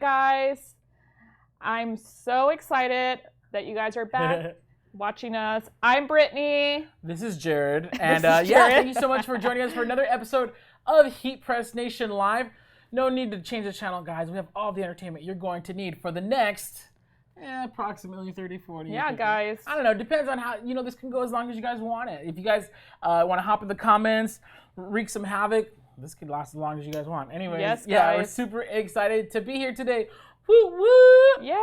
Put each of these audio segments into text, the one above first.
what, guys? I'm so excited that you guys are back watching us. I'm Brittany. This is Jared. And Jared. thank you so much for joining us for another episode of HeatPressNation Live. No need to change the channel, guys. We have all the entertainment you're going to need for the next approximately 30, 40. Yeah, 50. guys. I don't know. Depends on how, this can go as long as you guys want it. If you guys want to hop in the comments, wreak some havoc, this could last as long as you guys want. Anyways, yes, yeah, we're guys. super excited to be here today. Woo, woo! Yeah.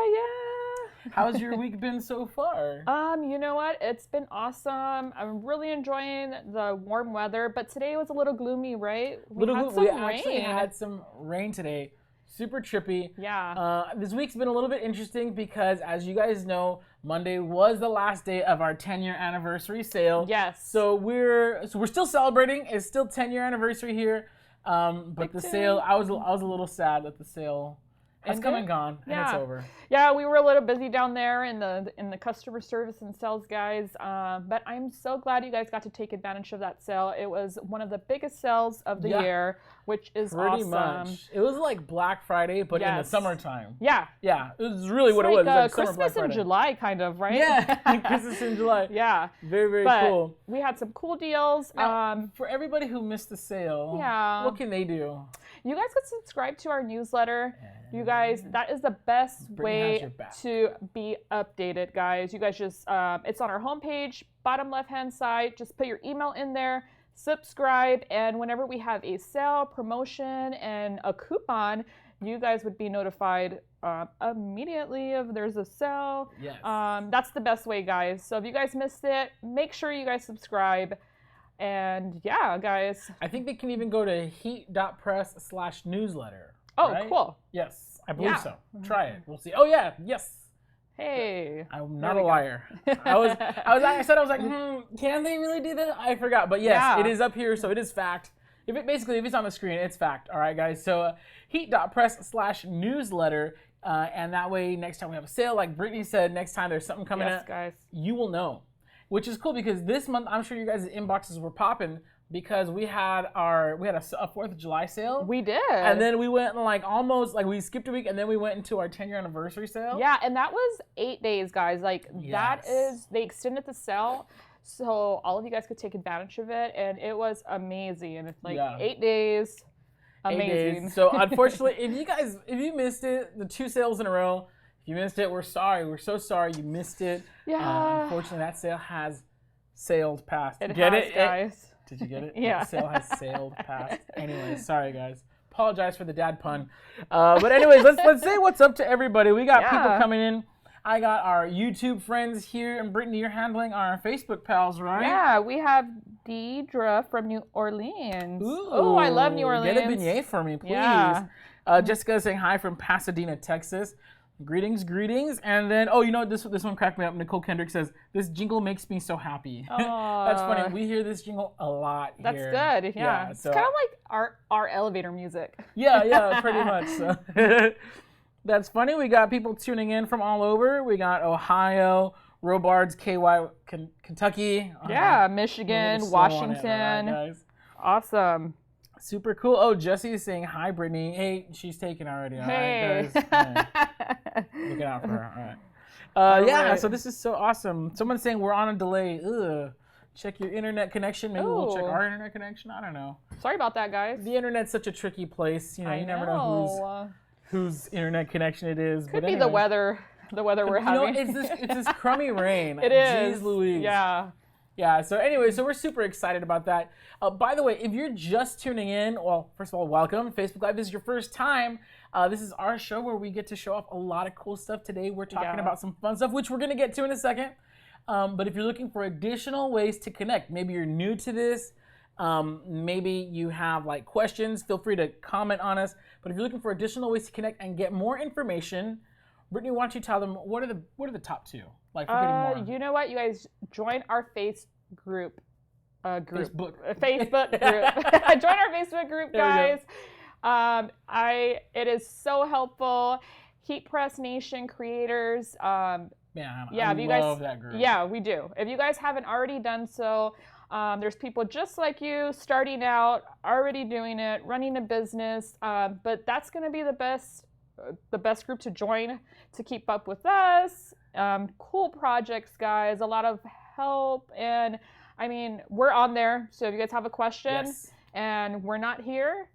How's your week been so far? You know what? It's been awesome. I'm really enjoying the warm weather, but today was a little gloomy, right? We actually had some rain today. Super trippy. Yeah. This week's been a little bit interesting because, as you guys know, Monday was the last day of our 10-year anniversary sale. Yes. So we're still celebrating. It's still 10-year anniversary here. But the sale, I was a little sad that the sale has come and gone, and it's over. Yeah, we were a little busy down there in the customer service and sales guys, but I'm so glad you guys got to take advantage of that sale. It was one of the biggest sales of the year, which is pretty awesome. Much. It was like Black Friday, but in the summertime. Yeah. Yeah, it was really what it was. Like, It was like Christmas in July, kind of, right? Yeah, Christmas in July. Yeah. Very, very cool. We had some cool deals. Now, for everybody who missed the sale, what can they do? You guys could subscribe to our newsletter. You guys, that is the best way to be updated, guys. You guys just, it's on our homepage, bottom left-hand side. Just put your email in there, subscribe, and whenever we have a sale, promotion, and a coupon, you guys would be notified immediately if there's a sale. Yes. That's the best way, guys. So if you guys missed it, make sure you guys subscribe. And yeah, guys. I think they can even go to heat.press/newsletter. Oh, right? Cool. Yes, I believe so. Try it. We'll see. Oh yeah, yes. Hey. I'm not a liar. I said like, can they really do that? I forgot. But yes, it is up here, so it is fact. If it's on the screen, it's fact. All right, guys. So heat.press/newsletter, and that way next time we have a sale, like Brittany said, next time there's something coming up, guys, you will know. Which is cool because this month I'm sure you guys' inboxes were popping because we had a 4th of July sale. We did. And then we went we skipped a week and then we went into our 10-year anniversary sale. Yeah, and that was 8 days, guys. They extended the sale so all of you guys could take advantage of it, and it was amazing. 8 days. Amazing. 8 days. So unfortunately, if you missed it, the 2 sales in a row, if you missed it, we're sorry. We're so sorry you missed it. Yeah. Unfortunately, that sale has sailed past. It Get has, it, guys? Did you get it? Yeah. The sale has sailed past. Anyway, sorry guys. Apologize for the dad pun. But anyways, let's say what's up to everybody. We got people coming in. I got our YouTube friends here, and Brittany, you're handling our Facebook pals, right? Yeah, we have Deidre from New Orleans. Ooh, oh, I love New Orleans. Get a beignet for me, please. Yeah. Jessica saying hi from Pasadena, Texas. Greetings. And then, this one cracked me up. Nicole Kendrick says, this jingle makes me so happy. That's funny. We hear this jingle a lot here. That's good, yeah. It's kind of like our elevator music. Yeah, pretty much. So. That's funny. We got people tuning in from all over. We got Ohio, Robards, KY, Kentucky. Yeah, Michigan, Washington. Guys. Awesome. Super cool. Oh, Jesse is saying hi, Brittany. Hey, she's taken already. All hey. Right, guys. Looking out for her. All right. So this is so awesome. Someone's saying we're on a delay. Ugh. Check your internet connection. Maybe we'll check our internet connection. I don't know. Sorry about that, guys. The internet's such a tricky place. You never know whose internet connection it is. Could be the weather. The weather we're having. It's this crummy rain. It is. Jeez Louise. Yeah, so anyway, we're super excited about that. By the way, if you're just tuning in, well, first of all, welcome. Facebook Live is your first time. This is our show where we get to show off a lot of cool stuff. Today we're talking about some fun stuff, which we're going to get to in a second. But if you're looking for additional ways to connect, maybe you're new to this, maybe you have questions, feel free to comment on us. But if you're looking for additional ways to connect and get more information, Brittany, why don't you tell them what are the top 2? For getting more. You know what? You guys join our Facebook group. Facebook group. Join our Facebook group, guys. It is so helpful. HeatPressNation creators. I love that group. Yeah, we do. If you guys haven't already done so, there's people just like you starting out, already doing it, running a business. But that's going to be the best the best group to join to keep up with us. Cool projects, guys. A lot of help. And I mean, we're on there. So if you guys have a question and we're not here,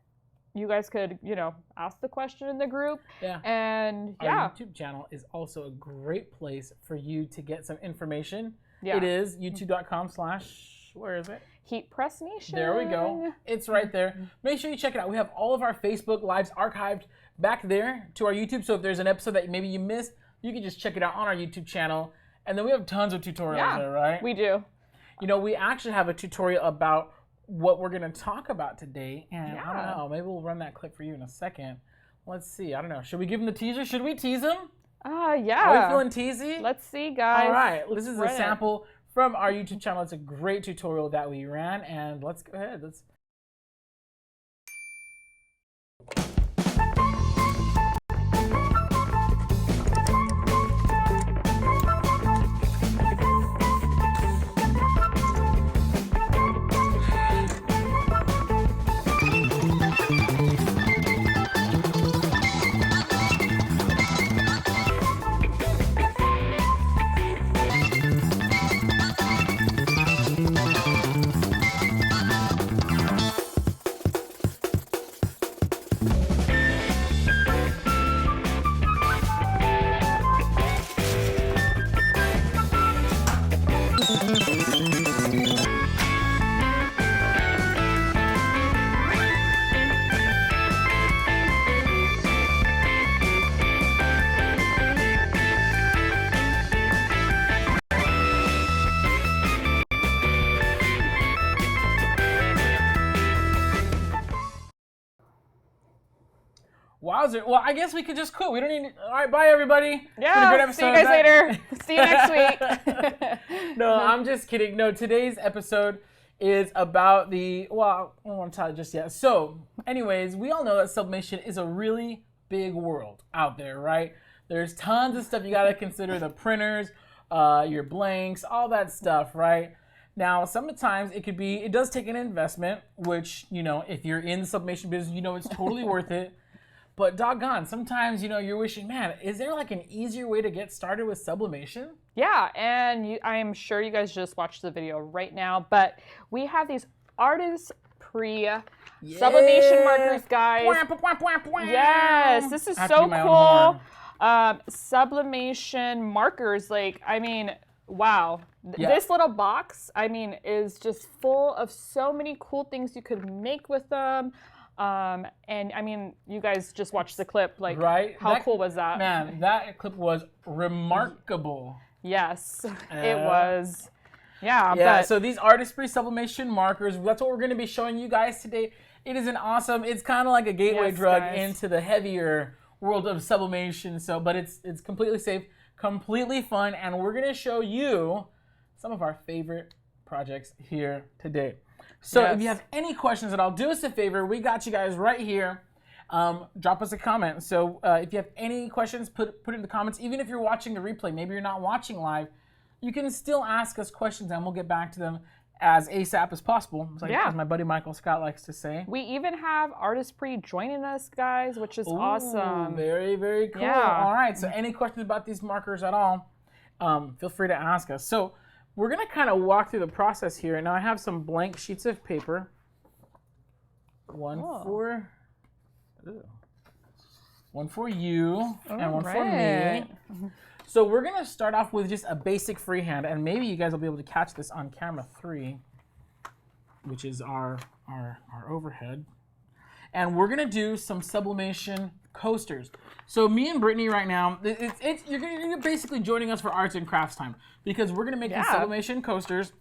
you guys could, you know, ask the question in the group. Yeah. And our YouTube channel is also a great place for you to get some information. Yeah. It is youtube.com/ where is it? HeatPressNation. There we go. It's right there. Make sure you check it out. We have all of our Facebook Lives archived back there to our YouTube. So if there's an episode that maybe you missed, you can just check it out on our YouTube channel. And then we have tons of tutorials there, right? We do. You know, we actually have a tutorial about what we're going to talk about today. And I don't know, maybe we'll run that clip for you in a second. Let's see. I don't know. Should we give him the teaser? Should we tease him? Yeah. Are we feeling teasy? Let's see, guys. All right. This is a sample from our YouTube channel. It's a great tutorial that we ran. And let's go ahead. Let's. Wowzer. Well, I guess we could just quit. We don't need. All right, bye, everybody. Yeah, see you guys later. See you next week. No, I'm just kidding. No, today's episode is about the, well, I don't want to tell you just yet. So, anyways, we all know that sublimation is a really big world out there, right? There's tons of stuff you got to consider, the printers, your blanks, all that stuff, right? Now, sometimes it does take an investment, which, you know, if you're in the sublimation business, you know it's totally worth it. But doggone, sometimes, you know, you're wishing, man, is there like an easier way to get started with sublimation? Yeah, and I am sure you guys just watched the video right now, but we have these Artesprix Sublimation Markers, guys. Yes, this is so cool. Sublimation Markers, like, I mean, wow. This little box, I mean, is just full of so many cool things you could make with them. And I mean, you guys just watched the clip, like, how cool was that? Man, that clip was reMARKable. Yes, it was. Yeah, but so these Artesprix Sublimation Markers, that's what we're going to be showing you guys today. It is it's kind of like a gateway drug into the heavier world of sublimation. So, but it's completely safe, completely fun, and we're going to show you some of our favorite projects here today. So if you have any questions at all, do us a favor. We got you guys right here. Drop us a comment. So if you have any questions, put it in the comments. Even if you're watching the replay, maybe you're not watching live, you can still ask us questions and we'll get back to them as ASAP as possible. As my buddy Michael Scott likes to say. We even have Artesprix joining us, guys, which is awesome. Very, very cool. Yeah. All right, so any questions about these markers at all, feel free to ask us. So we're going to kind of walk through the process here. Now I have some blank sheets of paper. One for you and one for me. So we're going to start off with just a basic freehand, and maybe you guys will be able to catch this on camera 3, which is our overhead. And we're going to do some sublimation coasters. So me and Brittany right now, you're basically joining us for arts and crafts time, because we're going to make these sublimation coasters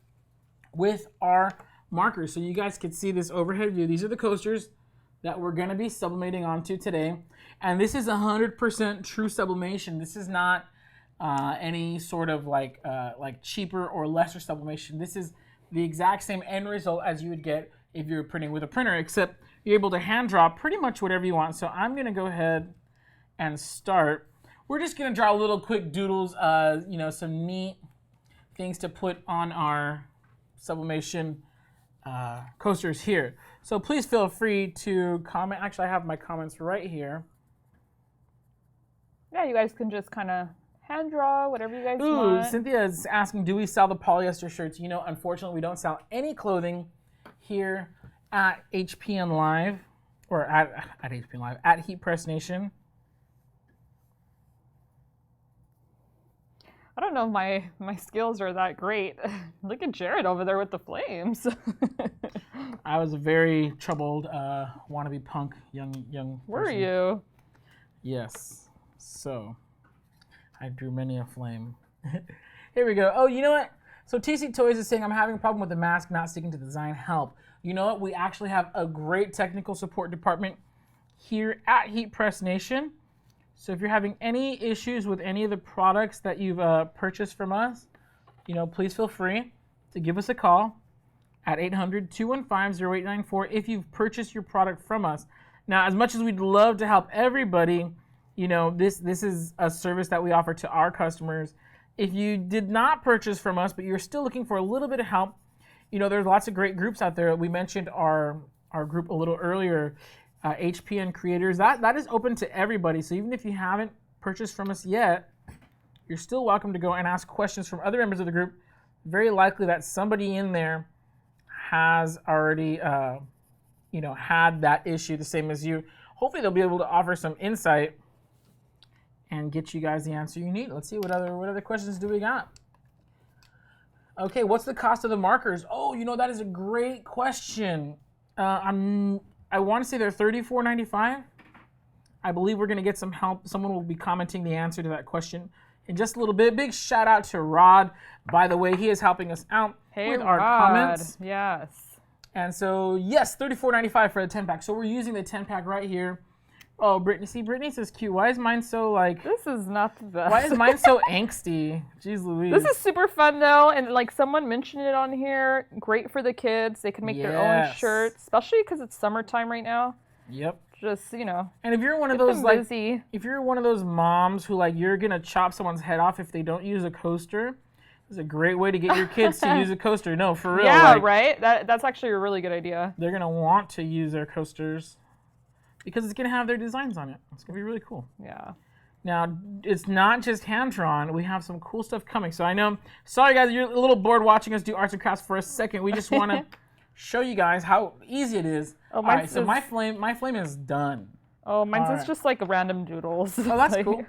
with our markers. So you guys can see this overhead view. These are the coasters that we're going to be sublimating onto today. And this is 100% true sublimation. This is not any sort of like cheaper or lesser sublimation. This is the exact same end result as you would get if you're printing with a printer, except you're able to hand draw pretty much whatever you want. So I'm going to go ahead and start. We're just going to draw little quick doodles, you know, some neat things to put on our sublimation coasters here. So please feel free to comment. Actually, I have my comments right here. Yeah, you guys can just kind of hand draw whatever you guys Ooh, want. Cynthia is asking, do we sell the polyester shirts? You know, unfortunately, we don't sell any clothing here at HPN Live, or at HPN Live, at HeatPressNation. I don't know if my skills are that great. Look at Jared over there with the flames. I was a very troubled wannabe punk young person. Were you? Yes. So I drew many a flame. Here we go. Oh, you know what? So TC Toys is saying, I'm having a problem with the mask not sticking to the design. Help. You know what? We actually have a great technical support department here at HeatPressNation. So if you're having any issues with any of the products that you've purchased from us, you know, please feel free to give us a call at 800-215-0894 if you've purchased your product from us. Now, as much as we'd love to help everybody, you know, this is a service that we offer to our customers. If you did not purchase from us, but you're still looking for a little bit of help, you know, there's lots of great groups out there. We mentioned our group a little earlier, HPN Creators. That is open to everybody. So even if you haven't purchased from us yet, you're still welcome to go and ask questions from other members of the group. Very likely that somebody in there has already, you know, had that issue the same as you. Hopefully they'll be able to offer some insight and get you guys the answer you need. Let's see, what other questions do we got? Okay, what's the cost of the markers? Oh, you know, that is a great question. I want to say they're $34.95. I believe we're going to get some help. Someone will be commenting the answer to that question in just a little bit. Big shout out to Rod. By the way, he is helping us out with our comments. Yes. And so, yes, $34.95 for the 10-pack. So we're using the 10-pack right here. Oh, Brittany. See, Brittany's is cute. Why is mine so, like... This is not the best. Why is mine so angsty? Jeez Louise. This is super fun, though. And, like, someone mentioned it on here. Great for the kids. They can make their own shirts, especially because it's summertime right now. Yep. Just, you know. And if you're one of those, like... If you're one of those moms who, like, you're going to chop someone's head off if they don't use a coaster... It's a great way to get your kids to use a coaster. No, for real. Yeah, like, right? That's actually a really good idea. They're going to want to use their coasters because it's going to have their designs on it. It's going to be really cool. Yeah. Now, it's not just hand-drawn. We have some cool stuff coming. So I know, sorry guys, you're a little bored watching us do arts and crafts for a second. We just want to show you guys how easy it is. Oh, all right, so my flame is done. Oh, mine's just like random doodles. Oh, that's cool.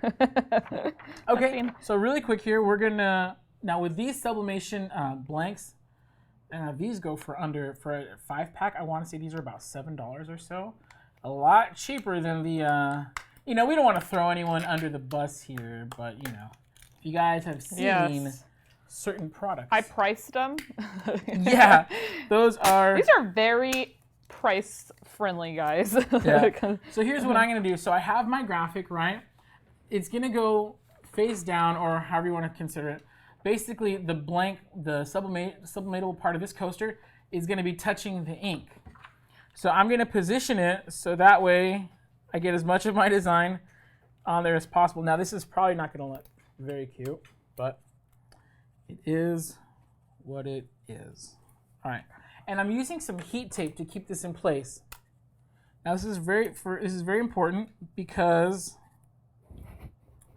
Okay, so really quick here, we're going to... Now with these sublimation blanks, these go for a 5-pack. I want to say these are about $7 or so. A lot cheaper than the, you know, we don't want to throw anyone under the bus here, but you know, if you guys have seen certain products. I priced them. Yeah, those are. These are very price friendly, guys. Yeah. So here's what I'm going to do. So I have my graphic, right? It's going to go face down, or however you want to consider it. Basically, the sublimatable part of this coaster is going to be touching the ink. So I'm going to position it so that way I get as much of my design on there as possible. Now, this is probably not going to look very cute, but it is what it is. All right, and I'm using some heat tape to keep this in place. Now, this is very important because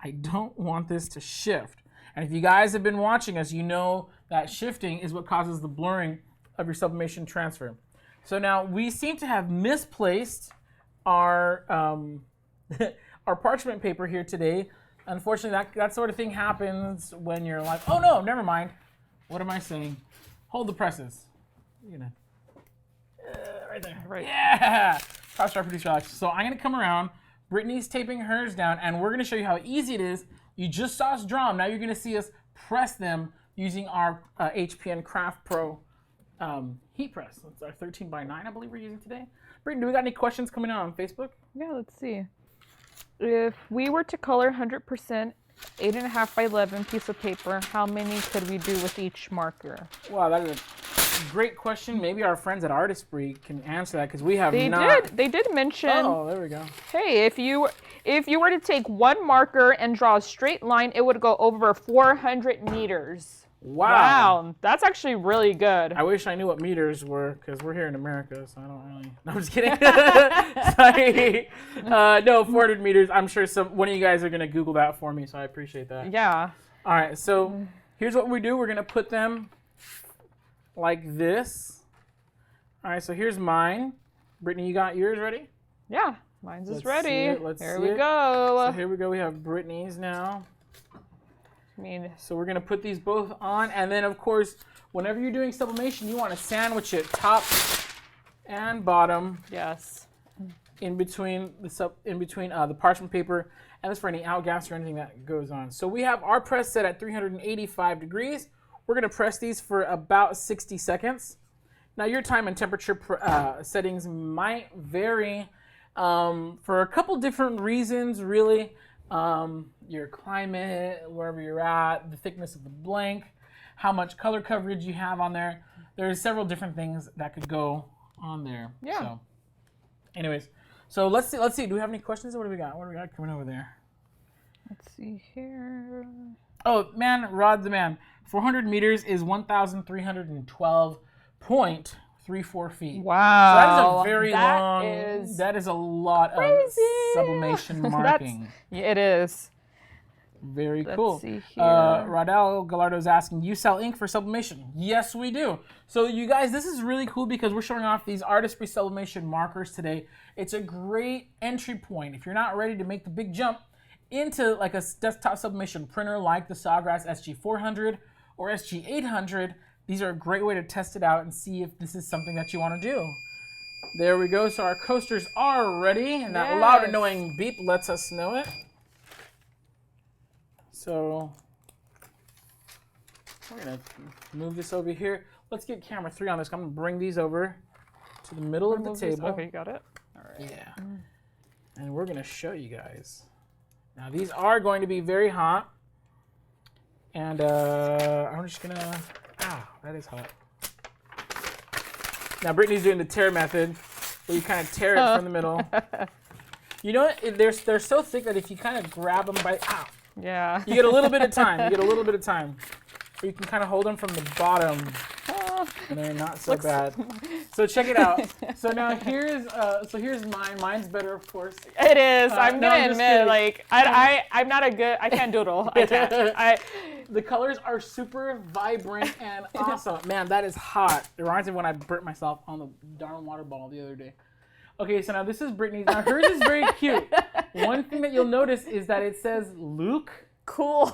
I don't want this to shift. And if you guys have been watching us, you know that shifting is what causes the blurring of your sublimation transfer. So now we seem to have misplaced our our parchment paper here today. Unfortunately, that sort of thing happens when you're like, oh no, never mind. What am I saying? Hold the presses. You know, right there. Right. Yeah. Prop star producer Alex. So I'm gonna come around. Brittany's taping hers down, and we're gonna show you how easy it is. You just saw us draw them. Now you're going to see us press them using our HPN Craft Pro heat press. It's our 13x9, I believe we're using today. Brittany, do we got any questions coming in on Facebook? Yeah, let's see. If we were to color 100% 8.5 by 11 piece of paper, how many could we do with each marker? Wow, that is a great question. Maybe our friends at Artesprix can answer that because we have They did mention. Oh, there we go. Hey, if you were to take one marker and draw a straight line, it would go over 400 meters. Wow, that's actually really good. I wish I knew what meters were, because we're here in America, so I don't really. No, I'm just kidding. Sorry. No, 400 meters. I'm sure one of you guys are gonna Google that for me, so I appreciate that. Yeah. All right, so here's what we do. We're gonna put them like this. All right, so here's mine. Brittany, you got yours ready? Yeah, mine's is Let's ready. see it. Let's Here see we it. go. So here we go. We have Brittany's now. I mean, So we're gonna put these both on, and then of course, whenever you're doing sublimation, you want to sandwich it top and bottom yes. in between the parchment paper, and that's for any outgaps or anything that goes on. So we have our press set at 385 degrees. We're gonna press these for about 60 seconds. Now your time and temperature settings might vary for a couple different reasons, really. Your climate, wherever you're at, the thickness of the blank, how much color coverage you have on there. There's several different things that could go on there. Yeah. So, anyways, so let's see. Do we have any questions? What do we got? What do we got coming over there? Let's see here. Oh man, Rod the man. 400 meters is 1,312.34 feet. Wow. So that is a very that long. Is that is a lot crazy. of sublimation marking. It is. Very Let's cool. see here. Radel Gallardo is asking, you sell ink for sublimation? Yes, we do. So you guys, this is really cool because we're showing off these Artesprix Sublimation Markers today. It's a great entry point. If you're not ready to make the big jump into like a desktop sublimation printer like the Sawgrass SG400 or SG800, these are a great way to test it out and see if this is something that you want to do. There we go. So our coasters are ready, and that loud annoying beep lets us know it. So we're gonna move this over here. Let's get camera 3 on this. I'm gonna bring these over to the middle of the table. Okay, got it. All right. Yeah. And we're gonna show you guys. Now these are going to be very hot. And I'm just gonna, that is hot. Now Brittany's doing the tear method, where you kind of tear it from the middle. You know what? They're so thick that if you kind of grab them by, yeah. you get a little bit of time. Or you can kind of hold them from the bottom. And they're not so bad. So check it out. So now here's mine. Mine's better, of course. It is. I'm gonna admit, kidding. like I'm not a good. I can't doodle. I can't. The colors are super vibrant and awesome. Man, that is hot. It reminds me when I burnt myself on the darn water bottle the other day. Okay, so now this is Brittany's. Now hers is very cute. One thing that you'll notice is that it says Luke. Cool.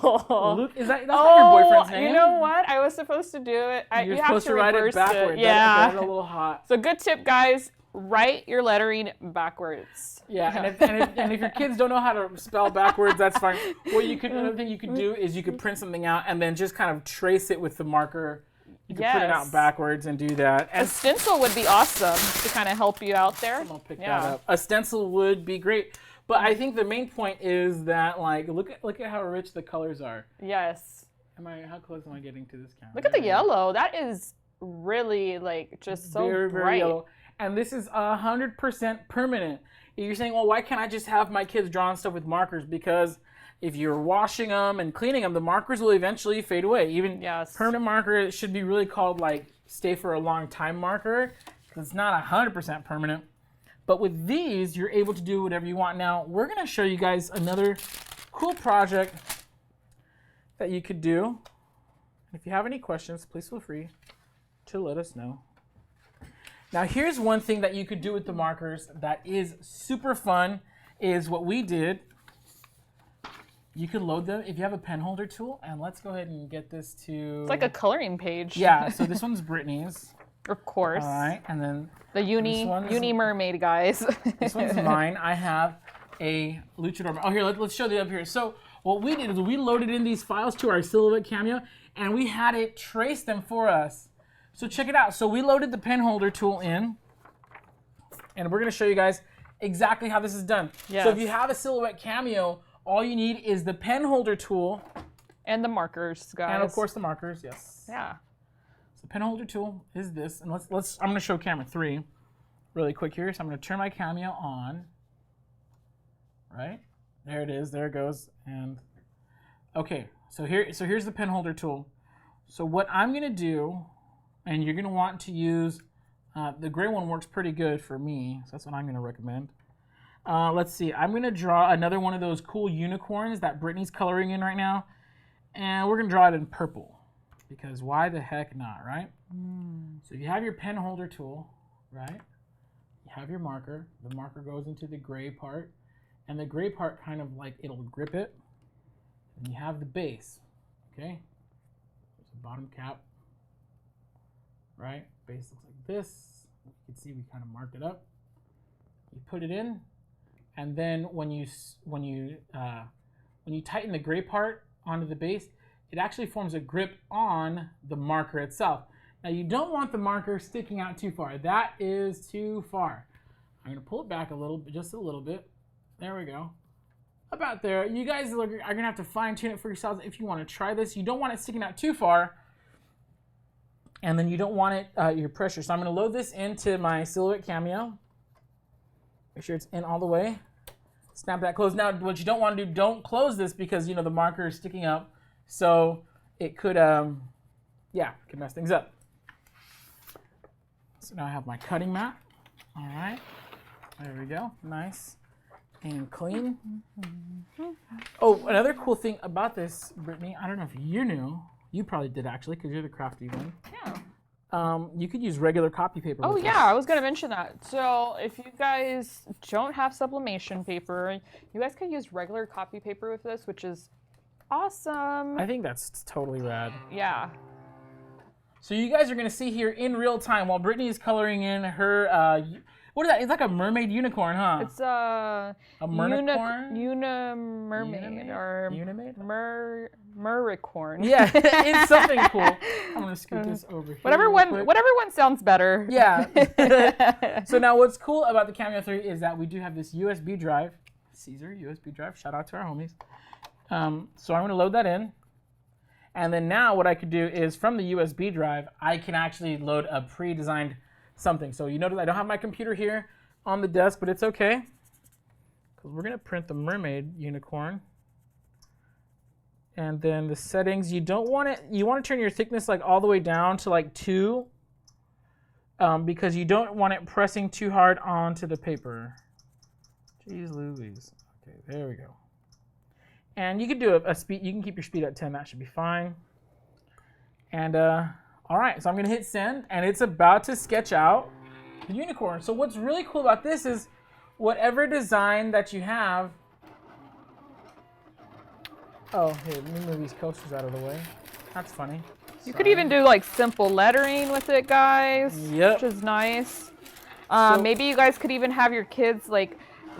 Luke, that's not your boyfriend's name. You know what? I was supposed to do it. You're you supposed have to write it reverse backwards. Yeah. That's a little hot. So good tip, guys. Write your lettering backwards. Yeah, and if your kids don't know how to spell backwards, that's fine. Another thing you could do is you could print something out and then just kind of trace it with the marker. You can print it out backwards and do that. A stencil would be awesome to kind of help you out there. I'll pick that up. A stencil would be great. But I think the main point is that, like, look at how rich the colors are. Yes. How close am I getting to this camera? Look at the yellow. That is really, like, just so very, bright. very yellow. And this is 100% permanent. You're saying, well, why can't I just have my kids draw on stuff with markers? Because if you're washing them and cleaning them, the markers will eventually fade away. Even permanent marker, it should be really called, like, stay for a long time marker. Because it's not 100% permanent. But with these, you're able to do whatever you want. Now, we're going to show you guys another cool project that you could do. If you have any questions, please feel free to let us know. Now, here's one thing that you could do with the markers that is super fun, is what we did. You could load them if you have a pen holder tool. And let's go ahead and get this to... It's like a coloring page. Yeah, so this one's Brittany's. Of course. All right, and then... The uni mermaid, guys. This one's mine. I have a luchador. Oh, here, let's show them up here. So what we did is we loaded in these files to our Silhouette Cameo, and we had it trace them for us. So check it out. So we loaded the pen holder tool in, and we're going to show you guys exactly how this is done. Yes. So if you have a Silhouette Cameo, all you need is the pen holder tool. And the markers, guys. And, of course, the markers, yes. Yeah. The pen holder tool is this, and I'm going to show camera 3 really quick here. So I'm going to turn my Cameo on. Right? There it is. There it goes. And okay, so here's the pen holder tool. So what I'm going to do, and you're going to want to use, the gray one works pretty good for me, so that's what I'm going to recommend. Let's see, I'm going to draw another one of those cool unicorns that Brittany's coloring in right now, and we're going to draw it in purple, because why the heck not, right? So you have your pen holder tool, right? You have your marker. The marker goes into the gray part, and the gray part kind of like, it'll grip it, and you have the base, okay? There's a bottom cap, right? Base looks like this. You can see we kind of marked it up. You put it in, and then when you tighten the gray part onto the base, it actually forms a grip on the marker itself. Now you don't want the marker sticking out too far. That is too far. I'm gonna pull it back a little bit, just a little bit. There we go. About there. You guys are gonna have to fine tune it for yourselves if you want to try this. You don't want it sticking out too far, and then you don't want it your pressure. So I'm gonna load this into my Silhouette Cameo. Make sure it's in all the way. Snap that closed. Now, what you don't want to do, don't close this because the marker is sticking up, so it could, could mess things up. So now I have my cutting mat. All right, there we go, nice and clean. Oh, another cool thing about this, Brittany, I don't know if you knew. You probably did actually, because you're the crafty one. Yeah. You could use regular copy paper. Oh yeah, I was gonna mention that. So if you guys don't have sublimation paper, you guys can use regular copy paper with this, which is awesome. I think that's totally rad. Yeah. So you guys are gonna see here in real time while Brittany is coloring in her, what is that? It's like a mermaid unicorn, huh? It's a mermaid? Unimermaid or Muricorn. Yeah, it's something cool. I'm gonna scoot this over here. Whatever one sounds better. Yeah. So now what's cool about the Cameo 3 is that we do have this USB drive, Caesar USB drive. Shout out to our homies. So I'm gonna load that in. And then now what I could do is from the USB drive, I can actually load a pre-designed something. So you notice I don't have my computer here on the desk, but it's okay. Because we're going to print the mermaid unicorn. And then the settings, you don't want it, you want to turn your thickness like all the way down to like 2. Because you don't want it pressing too hard onto the paper. Jeez Louise. Okay, there we go. And you can do a speed, you can keep your speed at 10, that should be fine. And all right, so I'm gonna hit send, and it's about to sketch out the unicorn. So what's really cool about this is whatever design that you have. Oh, hey, let me move these coasters out of the way. That's funny. You could even do like simple lettering with it, guys. Yep. Which is nice. So, maybe you guys could even have your kids like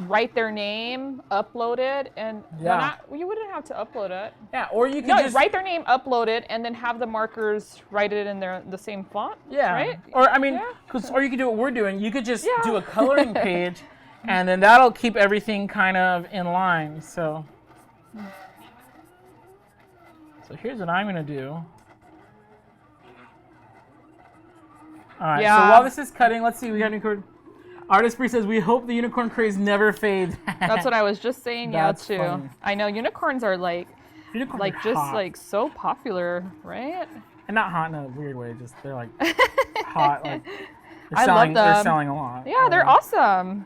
write their name, upload it, and you wouldn't have to upload it. Yeah, or you could just write their name, upload it, and then have the markers write it in the same font. Yeah. Right? Or I mean, or you could do what we're doing. You could just do a coloring page, and then that'll keep everything kind of in line. So here's what I'm gonna do. All right. Yeah. So while this is cutting, let's see. We got a unicorn. Artesprix says, we hope the unicorn craze never fades. That's what I was just saying, That's too. funny. I know, unicorns are like so popular, right? And not hot in a weird way, just they're like hot, like I love them. They're selling a lot. Yeah, they're awesome.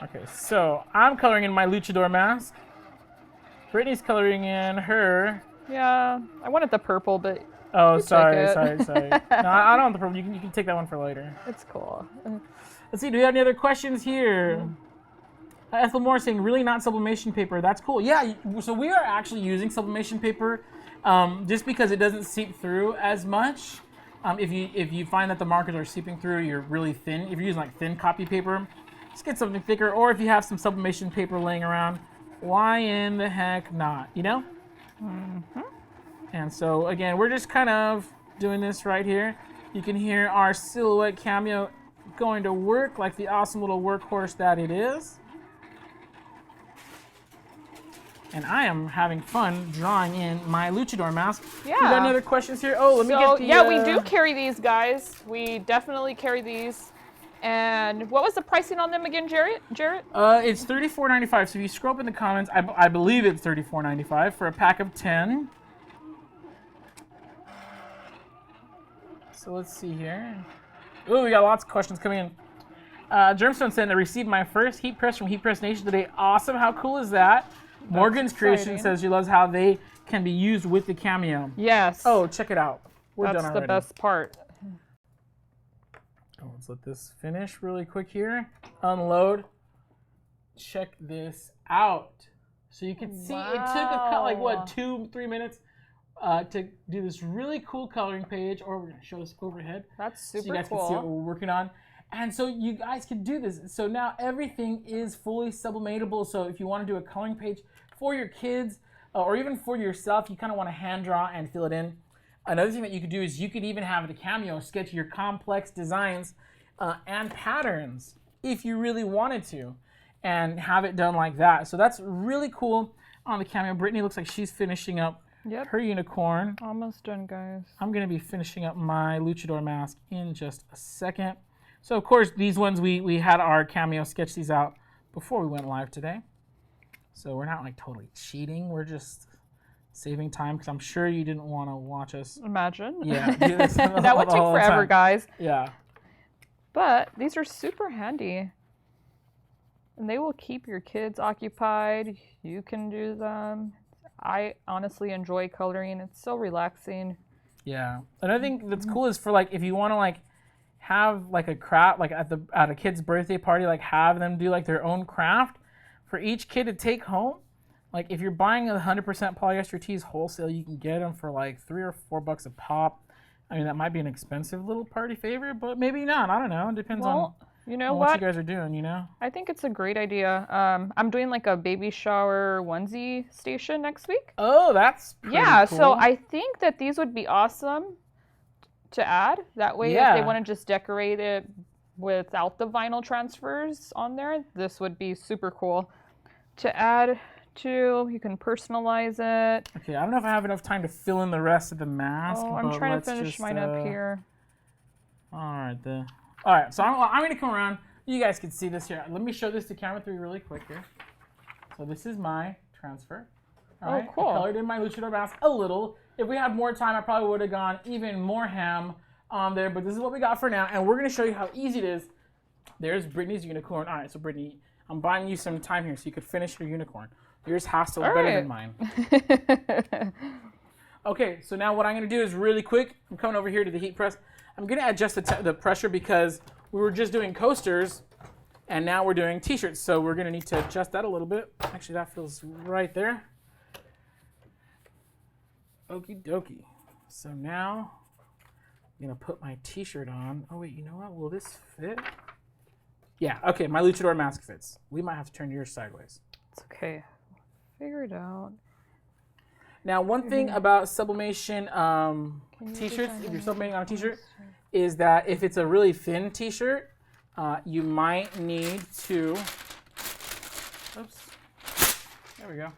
Okay, so I'm coloring in my luchador mask. Brittany's coloring in her. Yeah, I wanted the purple, but oh, you sorry. take it. No, I don't want the purple. You can take that one for later. It's cool. Let's see, do we have any other questions here? Ethel Moore saying, really not sublimation paper. That's cool. Yeah, so we are actually using sublimation paper just because it doesn't seep through as much. If you find that the markers are seeping through, you're really thin. If you're using like thin copy paper, just get something thicker. Or if you have some sublimation paper laying around, why in the heck not, you know? Mm-hmm. And so again, we're just kind of doing this right here. You can hear our Silhouette Cameo going to work like the awesome little workhorse that it is. And I am having fun drawing in my luchador mask. Yeah. You got any other questions here? Oh, let me get the... Yeah, we do carry these, guys. We definitely carry these. And what was the pricing on them again, Jarrett? It's $34.95. So if you scroll up in the comments, I believe it's $34.95 for a pack of 10. So let's see here. Ooh, we got lots of questions coming in. Germstone said, I received my first heat press from HeatPressNation today. Awesome. How cool is that? That's Morgan's exciting. Creation says she loves how they can be used with the Cameo. Yes. Oh, check it out. We're done already. That's the best part. Oh, let's let this finish really quick here. Unload. Check this out. So you can see it took like what, 2-3 minutes to do this really cool coloring page, or we're going to show this overhead. That's super cool. So you guys can see what we're working on. And so you guys can do this. So now everything is fully sublimatable. So if you want to do a coloring page for your kids or even for yourself, you kind of want to hand draw and fill it in. Another thing that you could do is you could even have the Cameo sketch your complex designs and patterns if you really wanted to, and have it done like that. So that's really cool on the Cameo. Brittany looks like she's finishing up her unicorn. Almost done, guys. I'm going to be finishing up my luchador mask in just a second. So of course these ones we had our Cameo sketch these out before we went live today. So we're not like totally cheating. We're just saving time because I'm sure you didn't want to watch us. Imagine. Yeah. Do this that would take forever, guys. Yeah. But these are super handy. And they will keep your kids occupied. You can do them. I honestly enjoy coloring. It's so relaxing. Yeah. Another thing that's cool is for like if you want to like have like a craft like at a kid's birthday party, like have them do like their own craft for each kid to take home. Like if you're buying 100% polyester tees wholesale, you can get them for like $3 or $4 a pop. I mean, that might be an expensive little party favorite, but maybe not. I don't know. It depends on you know what you guys are doing, you know? I think it's a great idea. I'm doing like a baby shower onesie station next week. Oh, that's pretty cool. So I think that these would be awesome to add. That way, if they want to just decorate it without the vinyl transfers on there, this would be super cool to add to. You can personalize it. Okay, I don't know if I have enough time to fill in the rest of the mask. Oh, I'm trying to finish mine up here. All right, so I'm going to come around. You guys can see this here. Let me show this to camera 3 really quick here. So this is my transfer. All right, cool. I colored in my luchador mask a little. If we had more time, I probably would have gone even more ham on there, but this is what we got for now, and we're going to show you how easy it is. There's Brittany's unicorn. All right, so Brittany, I'm buying you some time here so you could finish your unicorn. Yours has to look better than mine. Okay, so now what I'm going to do is really quick. I'm coming over here to the heat press. I'm going to adjust the pressure because we were just doing coasters, and now we're doing t-shirts, so we're going to need to adjust that a little bit. Actually, that feels right there. Okie dokie. So now I'm going to put my t-shirt on. Oh, wait, you know what? Will this fit? Yeah, okay, my luchador mask fits. We might have to turn yours sideways. It's okay. Figure it out. Now, one thing about sublimation t-shirts, if you're sublimating on a t-shirt, is that if it's a really thin t-shirt, you might need to, oops, there we go.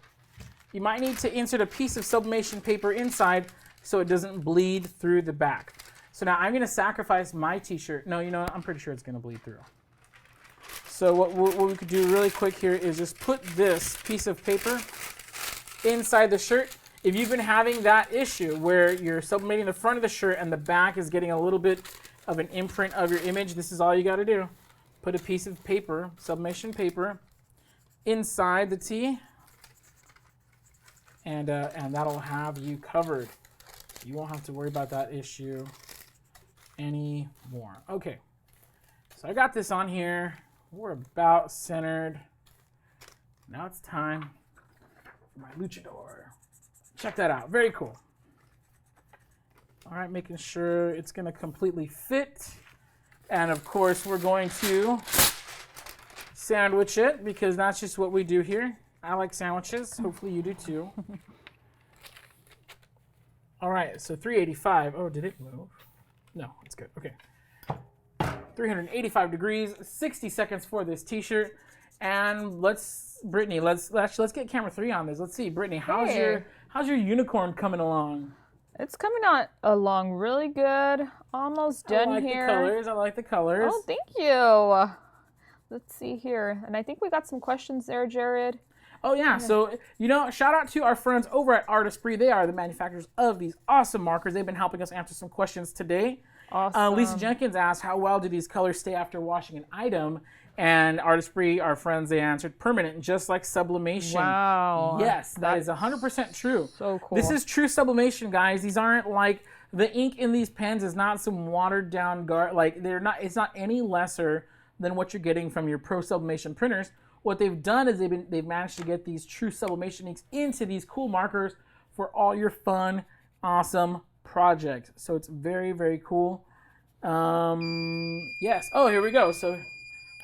You might need to insert a piece of sublimation paper inside so it doesn't bleed through the back. So now I'm going to sacrifice my t-shirt. No, you know what? I'm pretty sure it's going to bleed through. So what we could do really quick here is just put this piece of paper inside the shirt. If you've been having that issue where you're sublimating the front of the shirt and the back is getting a little bit of an imprint of your image, this is all you got to do. Put a piece of paper, sublimation paper, inside the tee, and that'll have you covered. You won't have to worry about that issue anymore. Okay, so I got this on here. We're about centered. Now it's time for my luchador. Check that out. Very cool. All right, making sure it's going to completely fit. And of course, we're going to sandwich it because that's just what we do here. I like sandwiches. Hopefully you do too. All right, so 385. Oh, did it move? No, it's good. Okay. 385 degrees, 60 seconds for this t-shirt. And Brittany, let's get camera 3 on this. Let's see, Brittany, how's your unicorn coming along? It's coming along really good. Almost done here. I like the colors. Oh, thank you. Let's see here. And I think we got some questions there, Jared. Oh, yeah. So, shout out to our friends over at Artesprix. They are the manufacturers of these awesome markers. They've been helping us answer some questions today. Awesome. Lisa Jenkins asked, how well do these colors stay after washing an item? And Artesprix, our friends, they answered permanent, just like sublimation. Wow. Yes, that is 100% true. So cool. This is true sublimation, guys. These aren't like, the ink in these pens is not some watered down like it's not any lesser than what you're getting from your pro sublimation printers. What they've done is they've managed to get these true sublimation inks into these cool markers for all your fun, awesome projects. So it's very, very cool. Yes. Oh, here we go. So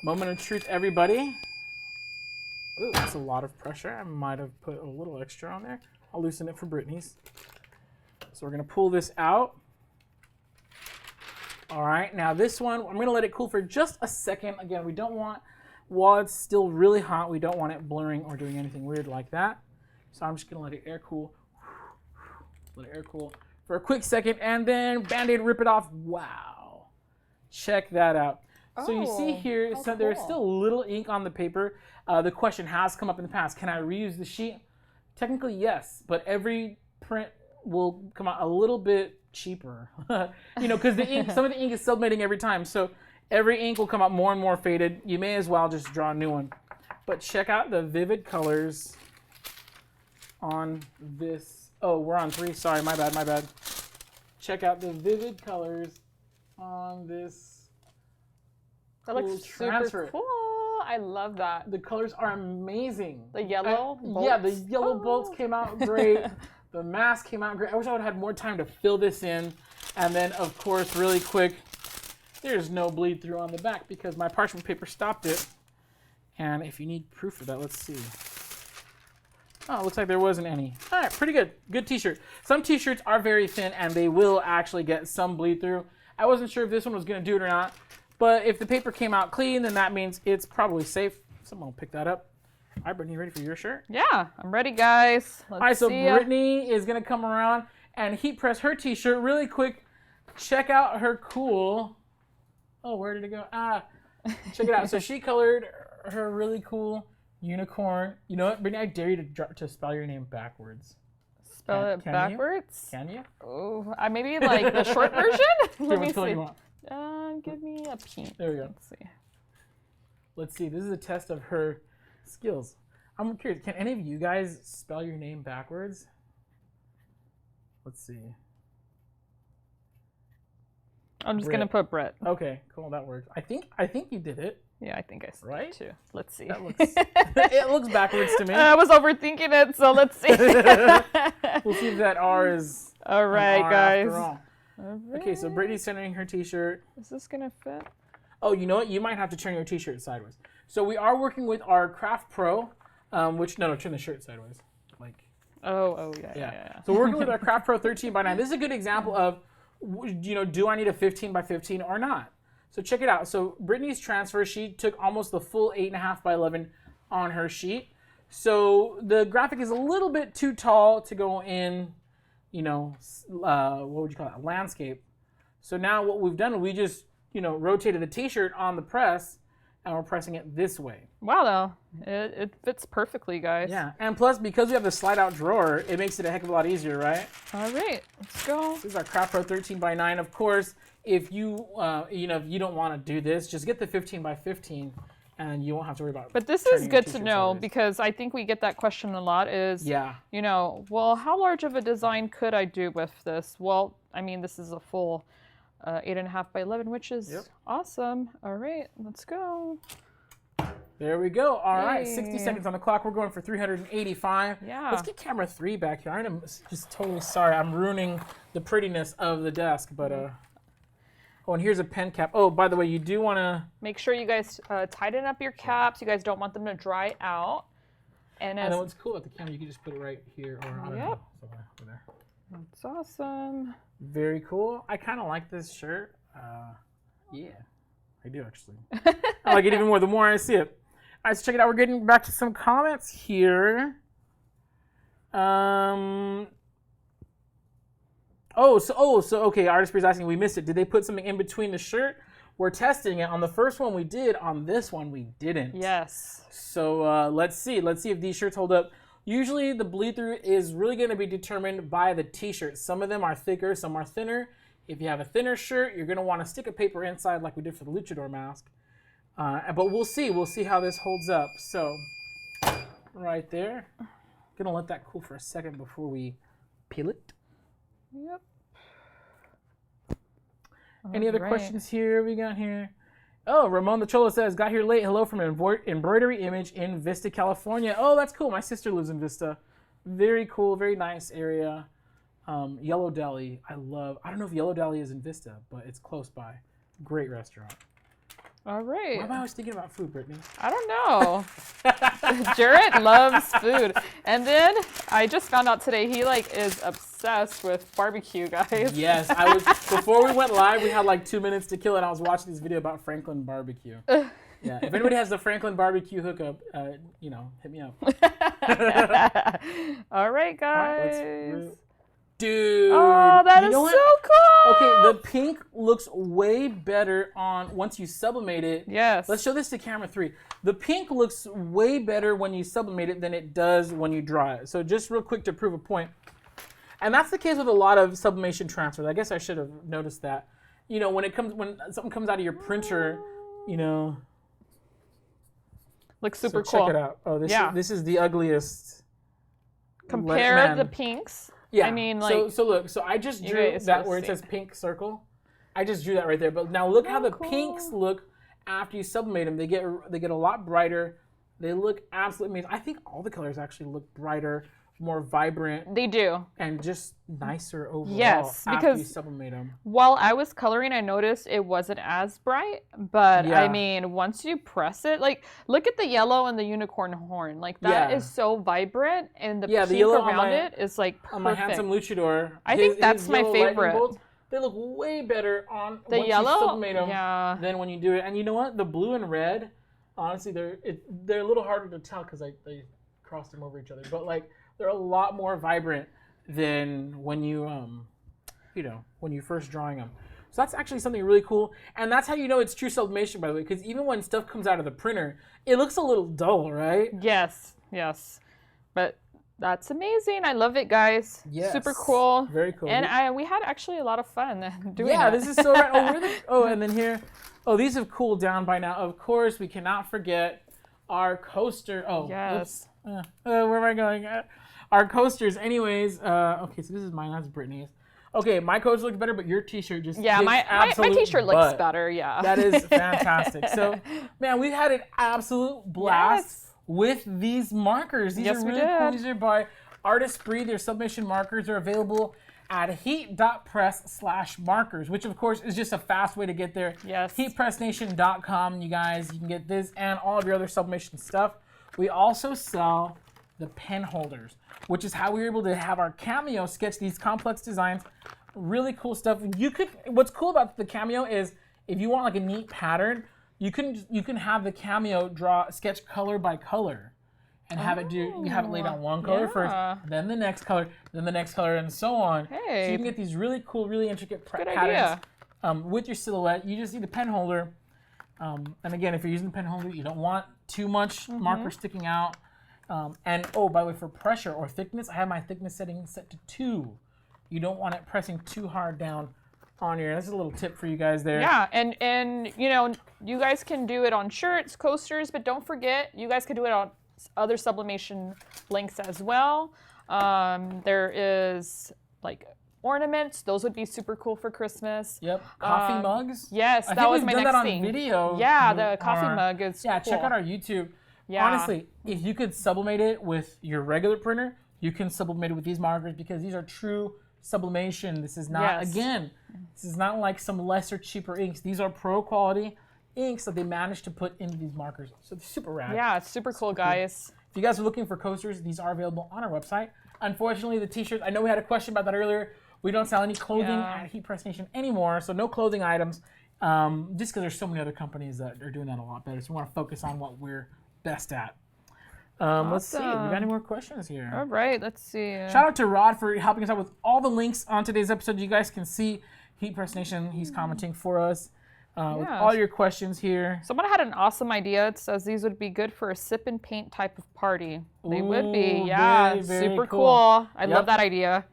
moment of truth, everybody. Ooh, that's a lot of pressure. I might have put a little extra on there. I'll loosen it for Britney's. So we're gonna pull this out. All right, now this one, I'm gonna let it cool for just a second. Again, we don't want, while it's still really hot, we don't want it blurring or doing anything weird like that. So I'm just gonna let it air cool. Let it air cool for a quick second, and then Band-Aid, rip it off. Wow, check that out. So you see here, so there's still a little ink on the paper. The question has come up in the past, can I reuse the sheet? Technically, yes, but every print will come out a little bit cheaper. You know, because the ink, some of the ink is sublimating every time, so every ink will come out more and more faded. You may as well just draw a new one. But check out the vivid colors on this. Oh, we're on 3. Sorry, my bad. Check out the vivid colors on this. That looks super cool. I love that. The colors are amazing. The yellow bolts? Yeah, the yellow bolts came out great. The mask came out great. I wish I would have had more time to fill this in. And then, of course, really quick, there's no bleed through on the back because my parchment paper stopped it. And if you need proof of that, let's see. Oh, it looks like there wasn't any. All right, pretty good. Good t-shirt. Some t-shirts are very thin and they will actually get some bleed through. I wasn't sure if this one was going to do it or not. But if the paper came out clean, then that means it's probably safe. Someone will pick that up. All right, Brittany, ready for your shirt? Yeah, I'm ready, guys. All right, so Brittany is going to come around and heat press her t-shirt really quick. Check out her cool... Oh, where did it go? Check it out. So she colored her really cool unicorn. You know what, Brittany? I dare you to spell your name backwards. Spell it backwards? Can you? Oh, maybe like the short version? Let me see. You want? Give me a pink. There we go. Let's see. This is a test of her skills. I'm curious. Can any of you guys spell your name backwards? Let's see. I'm just gonna put Brett. Okay, cool. That works. I think you did it. Yeah, I think I said it too. Let's see. That looks, it looks backwards to me. I was overthinking it, so let's see. We'll see if that R is. All right, guys. After all. Right. Okay, so Brittany's centering her t-shirt. Is this gonna fit? Oh, you know what? You might have to turn your t-shirt sideways. So we are working with our Craft Pro, which no, turn the shirt sideways. Like. Oh, yeah. So we're working with our Craft Pro 13x9. This is a good example of, you know, do I need a 15x15 or not? So check it out. So Brittany's transfer sheet took almost the full 8.5x11 on her sheet. So the graphic is a little bit too tall to go in, you know, what would you call it, landscape. So now what we've done, we just, you know, rotated the t-shirt on the press and we're pressing it this way. Wow, though. It fits perfectly, guys. Yeah, and plus because we have the slide out drawer, it makes it a heck of a lot easier, right? All right, let's go. This is our Craft Pro 13x9. Of course, if you, you know, if you don't want to do this, just get the 15x15 and you won't have to worry about it. But this is good to know because I think we get that question a lot is, you know, well, how large of a design could I do with this? Well, I mean, this is a full 8.5x11, which is awesome. All right, let's go. There we go. All right, 60 seconds on the clock. We're going for 385. Yeah. Let's get camera 3 back here. I'm just totally sorry. I'm ruining the prettiness of the desk, but oh, and here's a pen cap. Oh, by the way, you do want to make sure you guys tighten up your caps. You guys don't want them to dry out. And then what's cool about the camera, you can just put it right here or I don't know, somewhere over there. That's awesome. Very cool. I kind of like this shirt. Yeah, I do actually. I like it even more the more I see it. All right, so check it out. We're getting back to some comments here. Okay, Artesprix is asking, we missed it. Did they put something in between the shirt? We're testing it. On the first one we did. On this one we didn't. Yes. So let's see. Let's see if these shirts hold up. Usually the bleed through is really going to be determined by the t-shirt. Some of them are thicker, some are thinner. If you have a thinner shirt, you're going to want to stick a paper inside like we did for the luchador mask. But we'll see. We'll see how this holds up. So, right there. Going to let that cool for a second before we peel it. Yep. Any other questions here we got here? Oh, Ramon the Cholo says, got here late. Hello from Embroidery Image in Vista, California. Oh, that's cool. My sister lives in Vista. Very cool, very nice area. Yellow Deli, I don't know if Yellow Deli is in Vista, but it's close by. Great restaurant. All right. Why am I always thinking about food, Brittany? I don't know. Jarrett loves food. And then I just found out today he is obsessed with barbecue, guys. Yes, before we went live, we had 2 minutes to kill, and I was watching this video about Franklin barbecue. Yeah, if anybody has the Franklin barbecue hookup, hit me up. All right, guys. Dude. Oh, that is so cool. Okay, the pink looks way better once you sublimate it. Yes. Let's show this to camera 3. The pink looks way better when you sublimate it than it does when you dry it. So just real quick to prove a point. And that's the case with a lot of sublimation transfers. I guess I should have noticed that. When something comes out of your printer, looks super cool. Check it out. Oh, this is the ugliest. Compare the pinks. Yeah. I mean, so look. So I just drew that where it says pink circle. I just drew that right there. But now look how the pinks look after you sublimate them. They get a lot brighter. They look absolutely amazing. I think all the colors actually look brighter, more vibrant. They do. And just nicer overall. Yes, after because you sublimate them. While I was coloring, I noticed it wasn't as bright. But I mean, once you press it, look at the yellow and the unicorn horn. That is so vibrant, and the pink around it is perfect. On my handsome luchador, I think that's my favorite. Bolts, they look way better once you sublimate them than when you do it. And you know what? The blue and red, honestly, they're a little harder to tell because they cross them over each other. But they're a lot more vibrant than when you when you first drawing them. So that's actually something really cool, and that's how you know it's true sublimation, by the way, because even when stuff comes out of the printer, it looks a little dull, right? Yes, but that's amazing. I love it, guys. Yes. Super cool. Very cool. And we had actually a lot of fun doing it. Yeah, this is so rad. And then here, these have cooled down by now. Of course, we cannot forget our coaster. Oh, yes. Where am I going? Our coasters, anyways. Okay, so this is mine. That's Brittany's. Okay, my coaster looks better, but your T-shirt just my T-shirt looks better. Yeah, that is fantastic. So, man, we had an absolute blast with these markers. These are really cool. These are by Artesprix. Their sublimation markers are available at heat.press/markers, which of course is just a fast way to get there. Yes. HeatPressNation.com, you guys. You can get this and all of your other sublimation stuff. We also sell the pen holders, which is how we were able to have our Cameo sketch these complex designs. Really cool stuff. What's cool about the Cameo is if you want a neat pattern, you can have the Cameo sketch color by color and have it lay down one color first, then the next color, then the next color, and so on. Hey. So you can get these really cool, really intricate patterns with your silhouette. You just need the pen holder. And again, if you're using the pen holder, you don't want too much marker sticking out. And by the way, for pressure or thickness, I have my thickness setting set to 2. You don't want it pressing too hard down on your. This is a little tip for you guys there. Yeah, and you guys can do it on shirts, coasters, but don't forget, you guys can do it on other sublimation links as well. There is ornaments. Those would be super cool for Christmas. Yep. Coffee mugs. Yes, that was my next thing. On video. Yeah, the coffee mug is cool. Check out our YouTube. Yeah. Honestly, if you could sublimate it with your regular printer, you can sublimate it with these markers because these are true sublimation. This is not, this is not like some lesser, cheaper inks. These are pro quality inks that they managed to put into these markers. So they're super rad. Yeah, it's super cool, guys. If you guys are looking for coasters, these are available on our website. Unfortunately, the t-shirts, I know we had a question about that earlier. We don't sell any clothing at HeatPressNation anymore, so no clothing items. Just because there's so many other companies that are doing that a lot better. So we want to focus on what we're best at. Let's see. We got any more questions here? All right, let's see. Shout out to Rod for helping us out with all the links on today's episode. You guys can see HeatPressNation. He's commenting for us with all your questions here. Someone had an awesome idea. It says these would be good for a sip and paint type of party. They would be. Yeah, very, very super cool. I love that idea.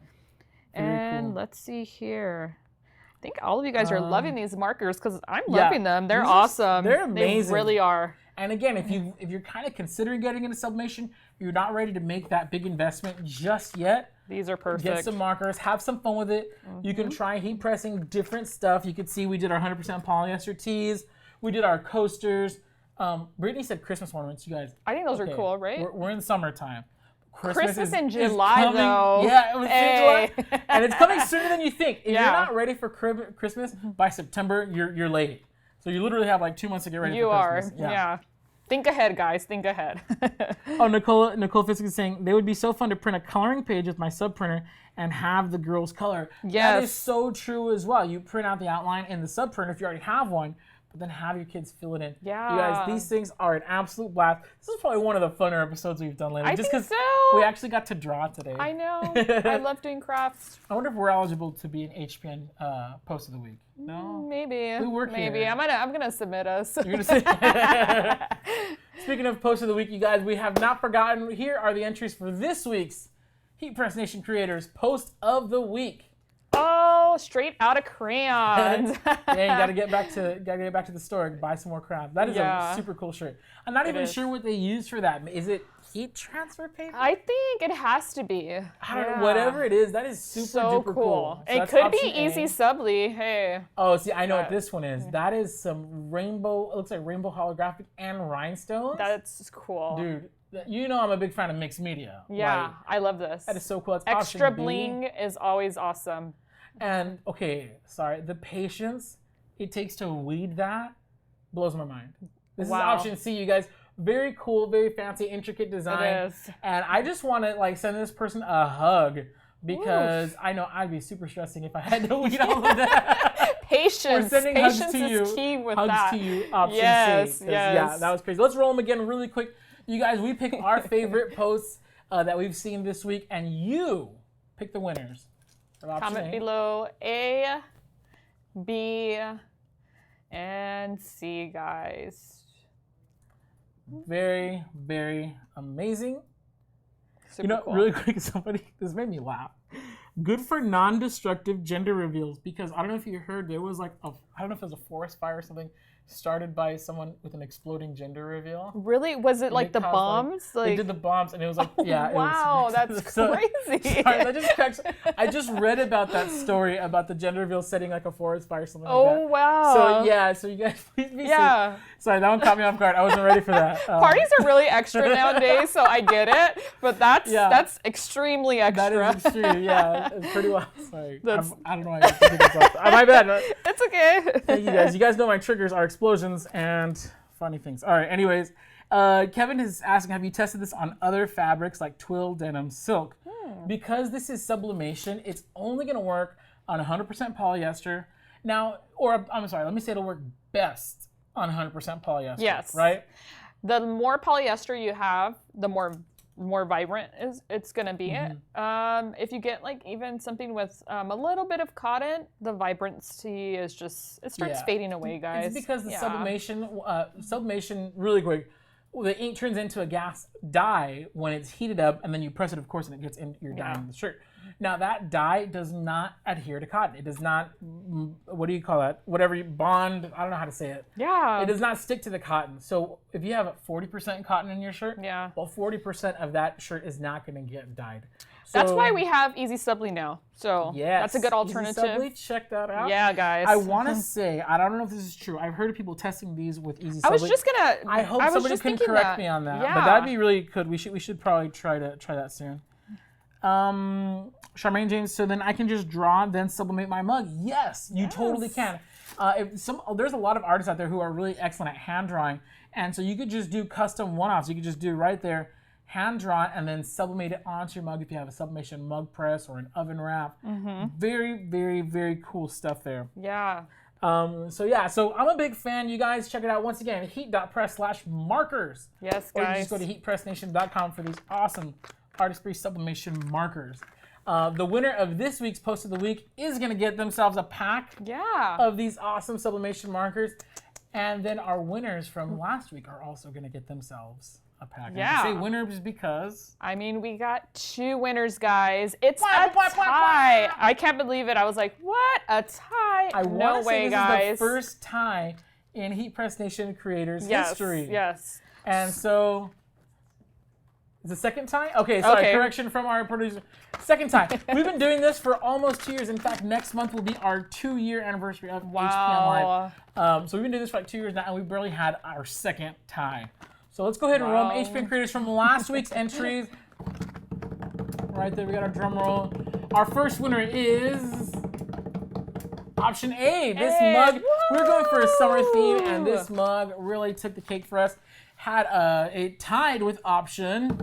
Very and cool. let's see here. think all of you guys are loving these markers because I'm loving them. They're awesome. They're amazing. They really are. And again, if you're kind of considering getting into sublimation, you're not ready to make that big investment just yet. These are perfect. Get some markers, have some fun with it. You can try heat pressing different stuff. You can see we did our 100% polyester tees. We did our coasters. Brittany said Christmas ornaments, you guys. I think those are cool, right? We're in summertime. Christmas in July, though. Yeah, it was in July. And it's coming sooner than you think. If you're not ready for Christmas, by September, you're late. So you literally have like 2 months to get ready for Christmas. You are, yeah. Think ahead, guys. Think ahead. Oh, Nicole Fisk is saying, they would be so fun to print a coloring page with my sub printer and have the girls color. Yes. That is so true as well. You print out the outline in the sub printer if you already have one, but then have your kids fill it in. Yeah. You guys, these things are an absolute blast. This is probably one of the funner episodes we've done lately. I just think because so. we actually got to draw today. I know. I love doing crafts. I wonder if we're eligible to be an HPN post of the week. No? Maybe. We work Maybe. here. I'm gonna submit us. You're gonna say. Speaking of post of the week, you guys, we have not forgotten. Here are the entries for this week's HeatPressNation Creators Post of the Week. Oh, straight out of crayons. Yeah, you gotta get back to the store and buy some more crafts. That is a super cool shirt. I'm not even sure what they use for that. Is it heat transfer paper? I think it has to be. I don't know. Whatever it is, that is super duper cool. So it could be easy subly. Hey. Oh, see, I know what this one is. That is some rainbow. It looks like rainbow holographic and rhinestones. That's cool, dude. You know I'm a big fan of mixed media. Yeah, like, I love this. That is so cool. It's extra bling is always awesome. And okay, sorry, the patience it takes to weed that blows my mind. This is option C, you guys. Very cool, very fancy, intricate design. It is. And I just want to like send this person a hug because I know I'd be super stressing if I had to weed all of that. Patience. Patience is key with that. Hugs to you, option C. Yes. Yeah, that was crazy. Let's roll them again really quick. You guys, we pick our favorite posts that we've seen this week, and you pick the winners. Comment below A, B, and C, guys. Very, very amazing. Super cool. Really quick, this made me laugh. Good for non-destructive gender reveals, because I don't know if you heard, there was like I don't know if it was a forest fire or something started by someone with an exploding gender reveal. Really? Was it like the bombs? They did the bombs, and it was like, yeah. Wow, that's crazy. Sorry, I just read about that story about the gender reveal setting like a forest fire or something like that. Oh, wow. So you guys please be safe. Sorry, that one caught me off guard. I wasn't ready for that. Parties are really extra nowadays, so I get it. But that's extremely extra. That is extreme, yeah. It's pretty wild. Sorry. I don't know why I did this off. My bad. It's okay. Thank you guys. You guys know my triggers are explosions and funny things. All right, anyways. Kevin is asking, have you tested this on other fabrics like twill, denim, silk? Because this is sublimation, it's only going to work on 100% polyester. Now, or I'm sorry, let me say it'll work best on 100% polyester. Yes. Right? The more polyester you have, the more vibrant it's going to be. If you get like even something with a little bit of cotton, the vibrancy is it starts fading away, guys. It's because the sublimation, really quick, the ink turns into a gas dye when it's heated up, and then you press it, of course, and it gets in your dye in the shirt. Now that dye does not adhere to cotton. It does not, what do you call that? Whatever you bond, I don't know how to say it. Yeah. It does not stick to the cotton. So if you have 40% cotton in your shirt, well, 40% of that shirt is not going to get dyed. So, that's why we have Easy Subly now. So that's a good alternative. Easy Subly, check that out. Yeah, guys. I want to say, I don't know if this is true. I've heard of people testing these with Easy Subly. I hope somebody can correct me on that. Yeah. But that'd be really good. We should probably try that soon. Charmaine James, so then I can just draw, then sublimate my mug. Yes, you totally can. There's a lot of artists out there who are really excellent at hand drawing, and so you could just do custom one-offs. You could just do right there, hand draw it, and then sublimate it onto your mug if you have a sublimation mug press or an oven wrap. Very, very, very cool stuff there. Yeah. So I'm a big fan. You guys check it out once again, heat.press/markers. Yes, guys. Or you just go to heatpressnation.com for these awesome Artesprix Sublimation Markers. The winner of this week's Post of the Week is going to get themselves a pack of these awesome sublimation markers. And then our winners from last week are also going to get themselves a pack. Yeah. And I say winners because... I mean, we got 2 winners, guys. It's a tie. I can't believe it. I was like, what? A tie? tie? No way, guys. This is the first tie in HeatPressNation creators history. Yes. And so, is the second tie? Okay, sorry, correction from our producer. Second tie. We've been doing this for almost 2 years. In fact, next month will be our 2-year anniversary of HPM Live. So we've been doing this for like 2 years now, and we barely had our second tie. So let's go ahead and roll HPM creators from last week's entries. Right there, we got our drum roll. Our first winner is option A. This mug, we were going for a summer theme, and this mug really took the cake for us. Had it tied with option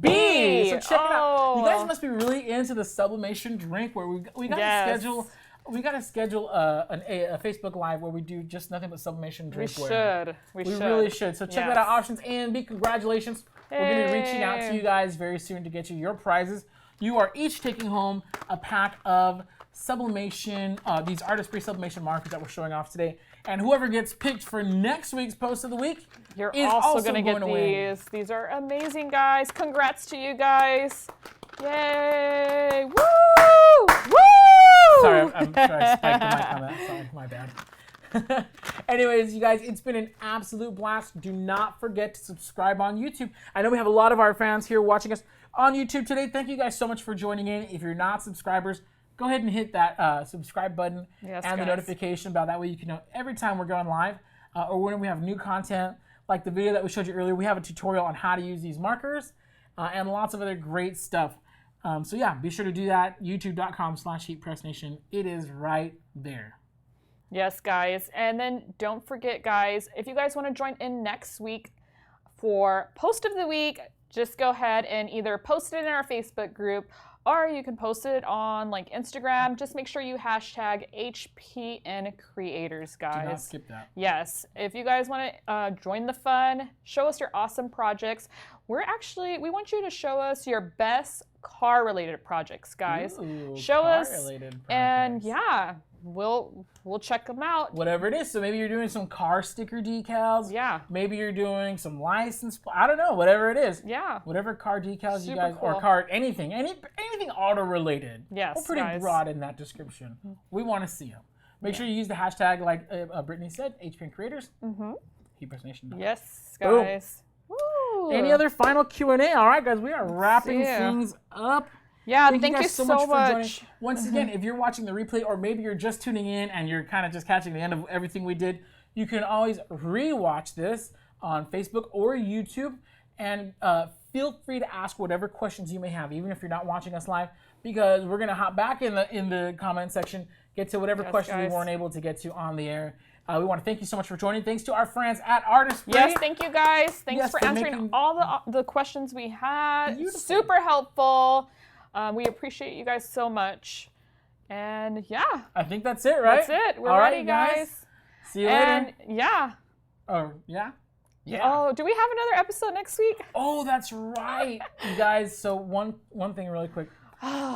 B. So check it out. You guys must be really into the sublimation drink, where we got to schedule. We got to schedule a Facebook Live where we do just nothing but sublimation drinkware. We really should. So check that out. Options A and B. Congratulations. We're going to be reaching out to you guys very soon to get you your prizes. You are each taking home a pack of sublimation, these Artesprix Sublimation Markers that we're showing off today. And whoever gets picked for next week's Post of the Week You're is also going to get these. These are amazing, guys. Congrats to you guys. Yay. Woo! Woo! Sorry, I'm sorry, I spiked the mic on that. Sorry, my bad. Anyways, you guys, it's been an absolute blast. Do not forget to subscribe on YouTube. I know we have a lot of our fans here watching us on YouTube today. Thank you guys so much for joining in. If you're not subscribers, go ahead and hit that subscribe button and the notification bell. That way you can know every time we're going live or when we have new content. Like the video that we showed you earlier, we have a tutorial on how to use these markers and lots of other great stuff. So yeah, be sure to do that. YouTube.com/HeatPressNation. It is right there. Yes, guys. And then don't forget, guys, if you guys want to join in next week for Post of the Week, just go ahead and either post it in our Facebook group, or you can post it on like Instagram. Just make sure you hashtag HPN Creators, guys. Do not skip that. Yes. If you guys want to join the fun, show us your awesome projects. We want you to show us your best car-related projects, guys. Ooh, show us, projects. And yeah, we'll check them out. Whatever it is. So maybe you're doing some car sticker decals. Yeah. Maybe you're doing some license. I don't know. Whatever it is. Yeah. Whatever car decals you Super guys cool. or car anything auto related. Yes. We're pretty broad in that description. We want to see them. Make sure you use the hashtag like Britney said, HPN Creators. HeatPressNation. Yes, guys. Woo. Any other final Q&A? All right, guys, we are wrapping things up. Yeah, thank you so much. For joining. Once again, if you're watching the replay or maybe you're just tuning in and you're kind of just catching the end of everything we did, you can always re-watch this on Facebook or YouTube, and feel free to ask whatever questions you may have, even if you're not watching us live, because we're gonna hop back in the comment section, get to whatever questions we weren't able to get to on the air. We want to thank you so much for joining. Thanks to our friends at Artesprix. Yes, thank you guys. Thanks for answering all the questions we had. Beautiful. Super helpful. We appreciate you guys so much. And yeah. I think that's it, right? That's it. We're ready, guys. See you later. Yeah. Oh, yeah? Yeah. Oh, do we have another episode next week? Oh, that's right. You guys, so one thing really quick.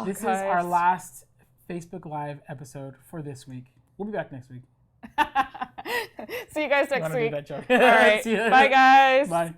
This is guys. our last Facebook Live episode for this week. We'll be back next week. See you guys next week. Do that joke? All right. Bye, guys. Bye.